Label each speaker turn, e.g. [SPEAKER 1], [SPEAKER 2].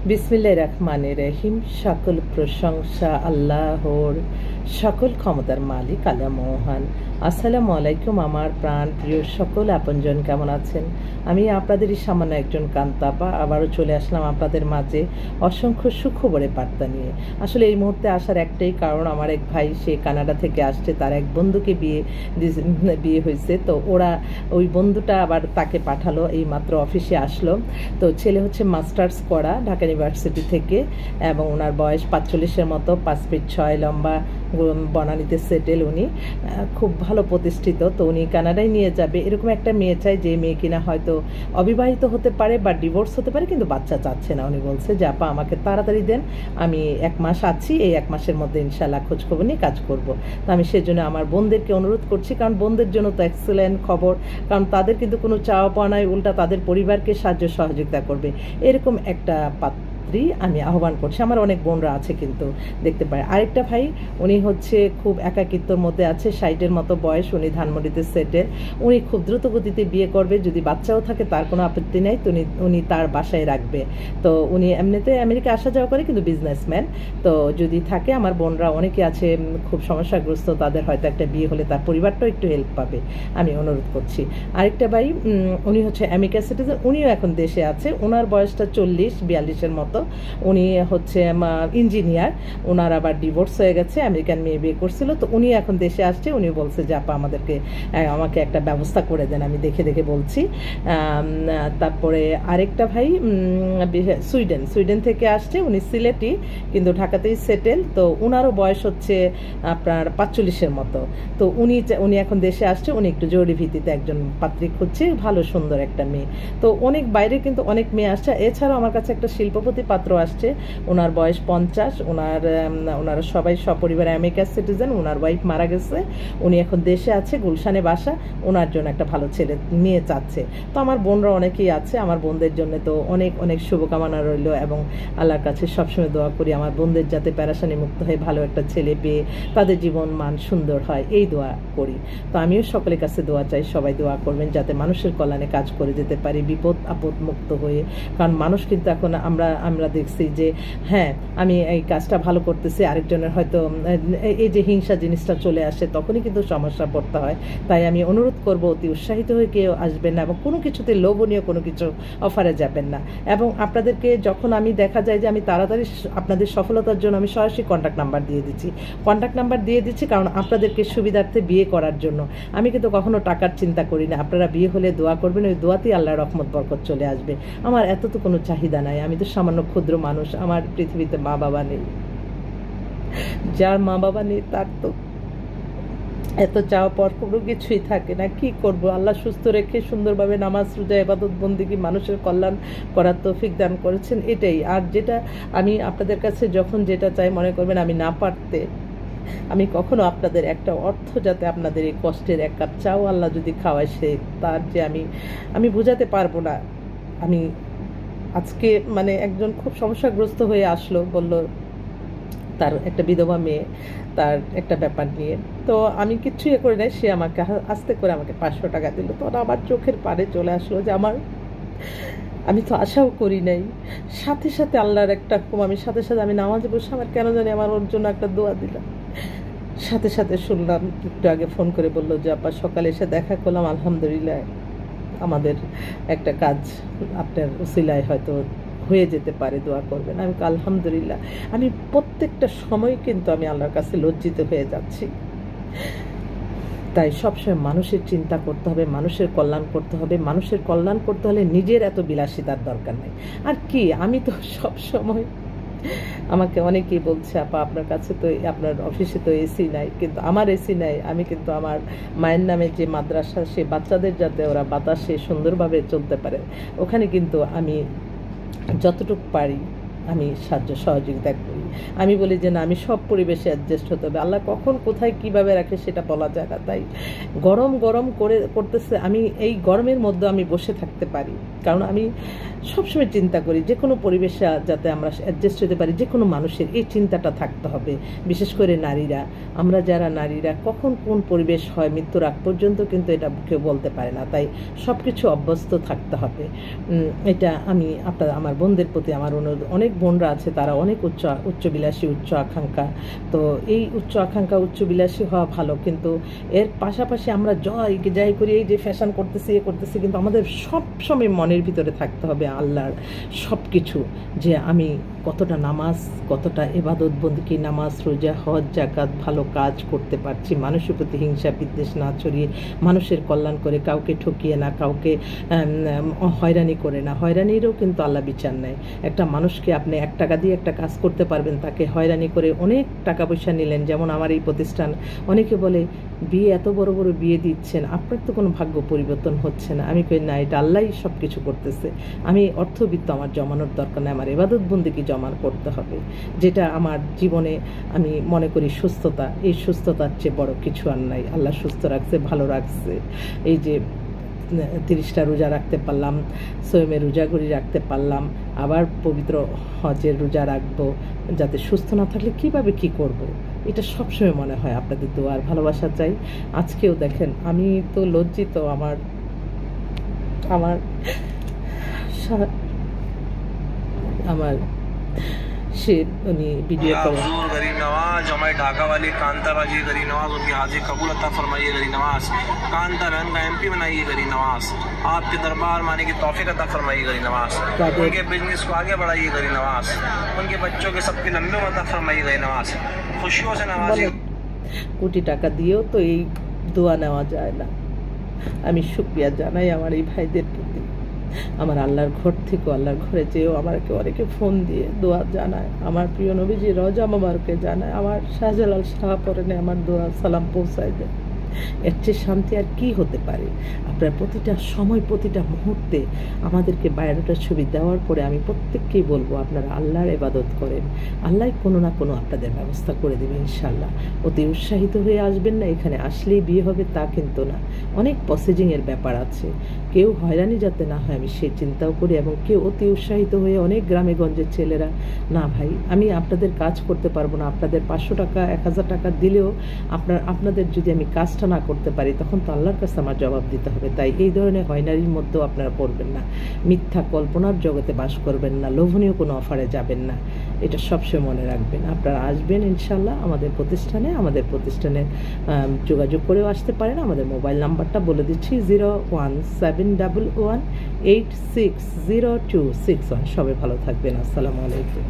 [SPEAKER 1] বিসমিল্লাহির রহমানির রহিম। সকল প্রশংসা আল্লাহর, সকল ক্ষমতার মালিক আল্লাহ মহান। আসসালামু আলাইকুম আমার প্রাণ প্রিয় সকল আপনজন, কেমন আছেন? আমি আপনাদেরই সামান্য একজন কান্তাপা আবারও চলে আসলাম আপনাদের মাঝে অসংখ্য সুখবরে বার্তা নিয়ে। আসলে এই মুহূর্তে আসার একটাই কারণ, আমার এক ভাই সে কানাডা থেকে আসছে, তার এক বন্ধুকে বিয়ে হয়েছে, তো ওরা ওই বন্ধুটা আবার তাকে পাঠালো, এই মাত্র অফিসে আসলো। তো ছেলে হচ্ছে মাস্টার্স করা ঢাকা ইউনিভার্সিটি থেকে, এবং ওনার বয়স 45-এর মতো, 5 ফিট 6 লম্বা, বনানীতে সেটেল। উনি খুব ভালো প্রতিষ্ঠিত, তো উনি কানাডায় নিয়ে যাবে। এরকম একটা মেয়ে চাই যে মেয়ে কিনা হয়তো অবিবাহিত হতে পারে বা ডিভোর্স হতে পারে, কিন্তু বাচ্চা চাচ্ছে না। উনি বলছে যে আপা আমাকে তাড়াতাড়ি দেন, আমি 1 মাস আছি, এই 1 মাসের মধ্যে ইনশাল্লাহ খোঁজখবর নিয়ে কাজ করব। তো আমি সেজন্য আমার বোনদেরকে অনুরোধ করছি, কারণ বোনদের জন্য তো এক্সেলেন্ট খবর, কারণ তাদের কিন্তু কোনো চাওয়া পাওয়া নাই, উল্টা তাদের পরিবারকে সাহায্য সহযোগিতা করবে, এরকম একটা আমি আহ্বান করছি। আমার অনেক বোনরা আছে কিন্তু দেখতে পারে। আরেকটা ভাই, উনি হচ্ছে খুব একাকিত্বর মধ্যে আছে, 60-এর মতো বয়স, উনি ধানমন্ডিতে সেটেল। উনি খুব দ্রুত গতিতে বিয়ে করবে, যদি বাচ্চাও থাকে তার কোনো আপত্তি নেই, তো উনি তার বাসায় রাখবে। তো উনি এমনিতে আমেরিকা আসা যাওয়া করে, কিন্তু বিজনেসম্যান। তো যদি থাকে, আমার বোনরা অনেকে আছে খুব সমস্যাগ্রস্ত, তাদের হয়তো একটা বিয়ে হলে তার পরিবারটাও একটু হেল্প পাবে, আমি অনুরোধ করছি। আরেকটা ভাই, উনি হচ্ছে আমেরিকা সিটিজেন, উনিও এখন দেশে আছে, ওনার বয়সটা 40-42-এর মতো। উনি হচ্ছে ইঞ্জিনিয়ার, ওনার আবার ডিভোর্স হয়ে গেছে, আমেরিকান মেয়ে বিয়ে করছিল, তো উনি এখন দেশে আসছে। উনি বলছে যে আপা আমাকে একটা ব্যবস্থা করে দেন, আমি দেখে দেখে বলছি। তারপরে আরেকটা ভাই সুইডেন থেকে আসছে, উনি সিলেটি কিন্তু ঢাকাতেই সেটেল। তো উনারও বয়স হচ্ছে আপনার 45-এর মতো। তো উনি এখন দেশে আসছে, উনি একটু জরুরি ভিত্তিতে একজন পাত্রী খুঁজছে, ভালো সুন্দর একটা মেয়ে। তো অনেক বাইরে কিন্তু অনেক মেয়ে আসছে। এছাড়াও আমার কাছে একটা শিল্পপতি পাত্র আসছে, ওনার বয়স 50, ওনারা সবাই সপরিবারে আমেরিকার সিটিজেন, ওনার ওয়াইফ মারা গেছে, উনি এখন দেশে আছে, গুলশানে বাসা, ওনার জন্য একটা ভালো ছেলে মেয়ে চাচ্ছে। তো আমার বোনরা অনেকেই আছে, আমার বোনদের জন্য তো অনেক অনেক শুভকামনা রইল, এবং আল্লাহর কাছে সবসময় দোয়া করি আমার বোনদের যাতে প্যারাশানি মুক্ত হয়ে ভালো একটা ছেলে পেয়ে তাদের জীবন মান সুন্দর হয়, এই দোয়া করি। তো আমিও সকলের কাছে দোয়া চাই, সবাই দোয়া করবেন যাতে মানুষের কল্যাণে কাজ করে যেতে পারি, বিপদ আপদ মুক্ত হয়ে। কারণ মানুষ কিন্তু এখন আমরা দেখছি যে হ্যাঁ আমি এই কাজটা ভালো করতেছি, আরেকজনের হয়তো এই যে হিংসা জিনিসটা চলে আসে, তখনই কিন্তু সমস্যা পড়তে হয়। তাই আমি অনুরোধ করব, অতি উৎসাহিত হয়ে কেউ আসবেন না, এবং কোনো কিছুতে লোভনীয় কোনো কিছু অফারে যাবেন না। এবং আপনাদেরকে যখন আমি দেখা যায় যে আমি তাড়াতাড়ি আপনাদের সফলতার জন্য আমি সরাসরি কন্ট্যাক্ট নাম্বার দিয়ে দিচ্ছি, কারণ আপনাদেরকে সুবিধার্থে বিয়ে করার জন্য। আমি কিন্তু কখনো টাকার চিন্তা করি না। আপনারা বিয়ে হলে দোয়া করবেন, ওই দোয়াতেই আল্লাহর রহমত বরকত চলে আসবে। আমার এত তো কোনো চাহিদা নাই, আমি তো সামান্য ক্ষুদ্র মানুষ, আমার পৃথিবীতে মা বাবা নেই। যার মা বাবা নেই তার তো এত চাওয়া পর কোনো কিছুই থাকে না। কি করব, আল্লাহ সুস্থ রেখে সুন্দরভাবে নামাজ রোজা ইবাদত বন্দেগী মানুষের কল্যাণ করার তৌফিক দান করেছেন, এটাই। আর যেটা আমি আপনাদের কাছে যখন যেটা চাই, মনে করবেন আমি না পারতে আমি কখনো আপনাদের একটা অর্থ, যাতে আপনাদের এই কষ্টের এক কাপ চাও আল্লাহ যদি খাওয়ায়, সে তার যে আমি বোঝাতে পারবো না। আমি আজকে মানে একজন খুব সমস্যাগ্রস্ত হয়ে আসলো, বলল তার একটা বিধবা মেয়ে, তার একটা ব্যাপার নিয়ে। তো আমি কিচ্ছু করে নাই, সে আমাকে আস্তে করে আমাকে 500 টাকা দিল। তো আমার চোখের পাড়ে চলে আসলো যে আমি তো আশাও করি নাই। সাথে সাথে আল্লাহর একটা হুকুম, সাথে সাথে আমি নামাজে বসে আমার কেন জানি আমার ওর জন্য একটা দোয়া দিলাম। সাথে সাথে শুনলাম, একটু আগে ফোন করে বললো যে আপা সকালে এসে দেখা করলাম, আলহামদুলিল্লাহ আমাদের একটা কাজ আপনার উসিলায় হয়তো হয়ে যেতে পারে, দোয়া করবেন। আমি আলহামদুলিল্লাহ, আমি প্রত্যেকটা সময় কিন্তু আমি আল্লাহর কাছে লজ্জিত হয়ে যাচ্ছি। তাই সবসময় মানুষের চিন্তা করতে হবে, মানুষের কল্যাণ করতে হবে। মানুষের কল্যাণ করতে হলে নিজের এত বিলাসিতার দরকার নেই। আর কি, আমি তো সব সময়, আমাকে অনেকেই বলছে আপা আপনার কাছে তো, আপনার অফিসে তো এসি নাই, কিন্তু আমার এসি নাই। আমি কিন্তু আমার মায়ের নামে যে মাদ্রাসা, সে বাচ্চাদের যাতে ওরা বাতাসে সুন্দরভাবে চলতে পারে, ওখানে কিন্তু আমি যতটুকু পারি আমি সাহায্য সহযোগিতা করি। আমি বলি যে না, আমি সব পরিবেশে অ্যাডজাস্ট হতে হবে। আল্লাহ কখন কোথায় কিভাবে রাখে সেটা বলা যায় না। তাই গরম গরম করতেছে, আমি এই গরমের মধ্যে আমি বসে থাকতে পারি, কারণ আমি সবসময় চিন্তা করি যে কোনো পরিবেশে যাতে আমরা অ্যাডজাস্ট হতে পারি। যে কোনো মানুষের এই চিন্তাটা থাকতে হবে, বিশেষ করে নারীরা। আমরা যারা নারীরা কখন কোন পরিবেশ হয় মৃত্যুর আগ পর্যন্ত কিন্তু এটা কেউ বলতে পারে না। তাই সব কিছু অভ্যস্ত থাকতে হবে। এটা আমি আমার বোনদের প্রতি আমার অনুরোধ। অনেক বোনরা আছে, তারা অনেক উচ্চবিলাসী, উচ্চ আকাঙ্ক্ষা। তো এই উচ্চ আকাঙ্ক্ষা, উচ্চবিলাসী হওয়া ভালো, কিন্তু এর পাশাপাশি আমরা যাই করি, এই যে ফ্যাশন করতেছি, কিন্তু আমাদের সব সময় মনের ভিতরে থাকতে হবে আল্লাহর সব কিছু, যে আমি কতটা নামাজ, কতটা ইবাদত বন্দেগী, নামাজ, রোজা, হজ, যাকাত, ভালো কাজ করতে পারছি, মানুষের প্রতি হিংসা বিদ্বেষ না ছড়িয়ে, মানুষের কল্যাণ করে, কাউকে ঠকিয়ে না, কাউকে হয়রানি করে না। হয়রানিরও কিন্তু আল্লাহ বিচার নেয়। একটা মানুষকে আপনি 1 টাকা দিয়ে একটা কাজ করতে পারবেন, তাকে হয়রানি করে অনেক টাকা পয়সা নিলেন। যেমন আমার এই প্রতিষ্ঠান, অনেকে বলে বিয়ে, এত বড় বড় বিয়ে দিচ্ছেন, আপনার তো কোনো ভাগ্য পরিবর্তন হচ্ছে না। আমি কই না, এটা আল্লাহই সব কিছু করতেছে। আমি অর্থবিত্ত আমার জমানোর দরকার নেই, আমার ইবাদত বন্দেগী জমা করতে হবে, যেটা আমার জীবনে আমি মনে করি সুস্থতা। এই সুস্থতার চেয়ে বড় কিছু আর নাই। আল্লাহ সুস্থ রাখছে, ভালো রাখছে। এই যে 30টা রোজা রাখতে পারলাম, সোয়েমের রোজাগুলি রাখতে পারলাম, আবার পবিত্র হজের রোজা রাখবো। যাতে সুস্থ না থাকলে কিভাবে কি করব, এটা সবসময় মনে হয়। আপনাদের দোয়া আর ভালোবাসা চাই। আজকেও দেখেন, আমি তো লজ্জিত। আমার সে উনি ভিডিও করেন।
[SPEAKER 2] गरीब नवाज हमारे ढाका वाली कांता बाजी गरीब नवाज, उनकी हाजिर कबूल अता फरमाइए गरीब नवाज। कांता बहन का MP बनाइए गरीब नवाज। आपके दरबार माने की तौफीक अता फरमाइए गरीब नवाज। उनके बिजनेस को आगे बढ़ाइए गरीब नवाज। उनके बच्चों के सबके लंबे अता फरमाइए गरीब नवाज। खुशियों से नवाजिए।
[SPEAKER 1] কোটি টাকা দিয়েও তো এই দোয়া নেওয়া যায় না। আমি শুকরিয়া জানাই আমার এই ভাইদের প্রতি। আমার আল্লাহর ঘর থেকে, আল্লাহর ঘরে যেও আমাকে অনেকে ফোন দিয়ে দোয়া জানায়। আমার প্রিয় নবীজি রওজা মোবারকে জানায়, আমার শাহজালাল শাহপরানে আমার দোয়া সালাম পৌঁছায় দেয়। এর চেয়ে শান্তি আর কি হতে পারে? আপনার প্রতিটা সময়, প্রতিটা মুহূর্তে আমাদেরকে বায়োডাটার ছবি দেওয়ার পরে আমি প্রত্যেককেই বলবো, আপনারা আল্লাহর ইবাদত করেন, আল্লাহ কোনো না কোনো আপনাদের ব্যবস্থা করে দেবে ইনশাল্লাহ। অতি উৎসাহিত হয়ে আসবেন না। এখানে আসলেই বিয়ে হবে তা কিন্তু না, অনেক প্রসেসিংয়ের ব্যাপার আছে। কেউ হয়রানি যাতে না হয় আমি সেই চিন্তাও করি। এবং কেউ অতি উৎসাহিত হয়ে, অনেক গ্রামে গঞ্জের ছেলেরা, না ভাই আমি আপনাদের কাজ করতে পারবো না, আপনাদের 500 টাকা 1000 টাকা দিলেও আপনাদের যদি আমি কাজটা না করতে পারি, তখন তো আল্লাহর কাছে আমার জবাব দিতে হবে। তাই এই ধরনের হয়রানির মধ্যেও আপনারা পড়বেন না, মিথ্যা কল্পনার জগতে বাস করবেন না, লোভনীয় কোনো অফারে যাবেন না। এটা সবসময় মনে রাখবেন। আপনারা আসবেন ইনশাল্লাহ আমাদের প্রতিষ্ঠানে যোগাযোগ করেও আসতে পারেন। আমাদের মোবাইল নাম্বারটা বলে দিচ্ছি, 01711860261। সবাই ভালো থাকবেন। আসসালামু আলাইকুম।